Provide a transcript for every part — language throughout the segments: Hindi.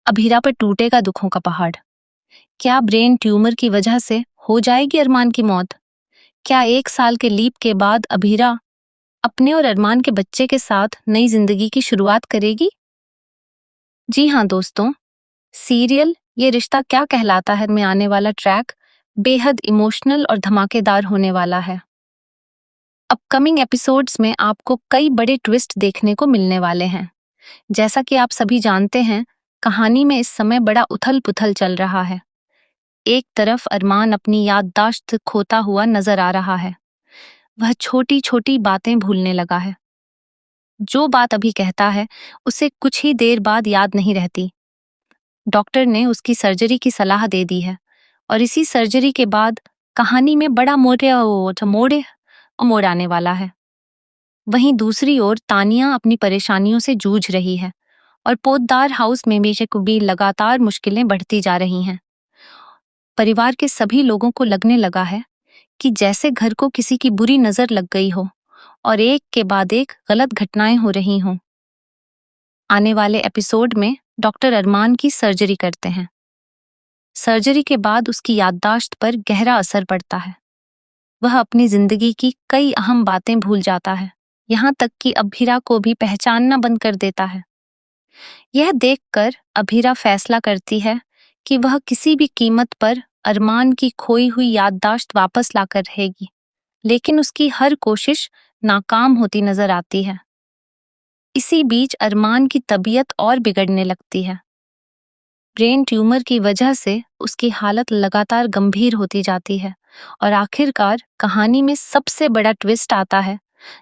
अभीरा पर टूटेगा दुखों का पहाड़। क्या ब्रेन ट्यूमर की वजह से हो जाएगी अरमान की मौत? क्या 1 साल के लीप के बाद अभीरा अपने और अरमान के बच्चे के साथ नई जिंदगी की शुरुआत करेगी? जी हाँ दोस्तों, सीरियल ये रिश्ता क्या कहलाता है में आने वाला ट्रैक बेहद इमोशनल और धमाकेदार होने वाला है। अपकमिंग एपिसोड्स में आपको कई बड़े ट्विस्ट देखने को मिलने वाले हैं। जैसा कि आप सभी जानते हैं, कहानी में इस समय बड़ा उथल-पुथल चल रहा है। एक तरफ अरमान अपनी याददाश्त खोता हुआ नजर आ रहा है। वह छोटी-छोटी बातें भूलने लगा है। जो बात अभी कहता है, उसे कुछ ही देर बाद याद नहीं रहती। डॉक्टर ने उसकी सर्जरी की सलाह दे दी है और इसी सर्जरी के बाद कहानी में बड़ा मोड़ आने वाला है। वहीं दूसरी ओर तानिया अपनी परेशानियों से जूझ रही है और पोद्दार हाउस में भी लगातार मुश्किलें बढ़ती जा रही हैं। परिवार के सभी लोगों को लगने लगा है कि जैसे घर को किसी की बुरी नजर लग गई हो और एक के बाद एक गलत घटनाएं हो रही हों। आने वाले एपिसोड में डॉक्टर अरमान की सर्जरी करते हैं। सर्जरी के बाद उसकी याददाश्त पर गहरा असर पड़ता है। वह अपनी जिंदगी की कई अहम बातें भूल जाता है, यहाँ तक कि अभीरा को भी पहचानना बंद कर देता है। यह देखकर अभीरा फैसला करती है कि वह किसी भी कीमत पर अरमान की खोई हुई याददाश्त वापस लाकर रहेगी, लेकिन उसकी हर कोशिश नाकाम होती नजर आती है। इसी बीच अरमान की तबीयत और बिगड़ने लगती है। ब्रेन ट्यूमर की वजह से उसकी हालत लगातार गंभीर होती जाती है और आखिरकार कहानी में सबसे बड़ा ट्विस्ट आता है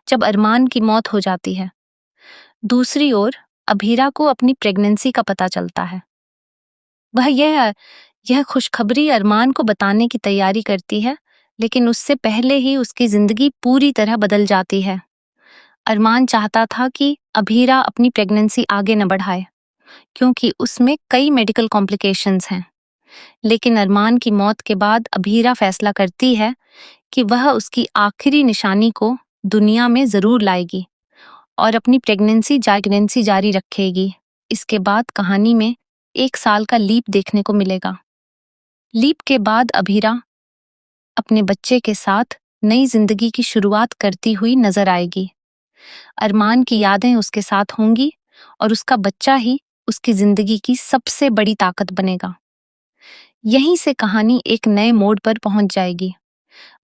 जब अरमान की मौत हो जाती है। दूसरी ओर अभीरा को अपनी प्रेगनेंसी का पता चलता है। वह यह खुशखबरी अरमान को बताने की तैयारी करती है, लेकिन उससे पहले ही उसकी जिंदगी पूरी तरह बदल जाती है। अरमान चाहता था कि अभीरा अपनी प्रेगनेंसी आगे न बढ़ाए, क्योंकि उसमें कई मेडिकल कॉम्प्लिकेशंस हैं। लेकिन अरमान की मौत के बाद अभीरा फैसला करती है कि वह उसकी आखिरी निशानी को दुनिया में जरूर लाएगी और अपनी प्रेगनेंसी जारी रखेगी। इसके बाद कहानी में 1 साल का लीप देखने को मिलेगा। लीप के बाद अभीरा अपने बच्चे के साथ नई जिंदगी की शुरुआत करती हुई नजर आएगी। अरमान की यादें उसके साथ होंगी और उसका बच्चा ही उसकी जिंदगी की सबसे बड़ी ताकत बनेगा। यहीं से कहानी एक नए मोड़ पर पहुंच जाएगी।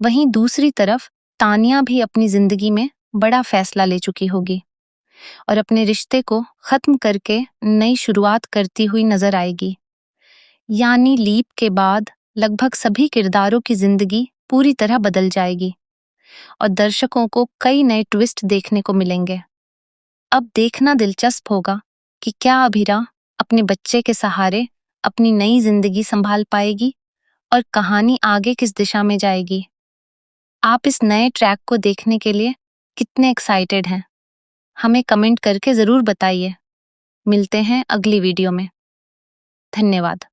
वहीं दूसरी तरफ तानिया भी अपनी जिंदगी में बड़ा फैसला ले चुकी होगी और अपने रिश्ते को खत्म करके नई शुरुआत करती हुई नजर आएगी। यानी लीप के बाद लगभग सभी किरदारों की जिंदगी पूरी तरह बदल जाएगी और दर्शकों को कई नए ट्विस्ट देखने को मिलेंगे। अब देखना दिलचस्प होगा कि क्या अभीरा अपने बच्चे के सहारे अपनी नई जिंदगी संभाल पाएगी और कहानी आगे किस दिशा में जाएगी। आप इस नए ट्रैक को देखने के लिए कितने एक्साइटेड हैं? हमें कमेंट करके जरूर बताइए। मिलते हैं अगली वीडियो में। धन्यवाद।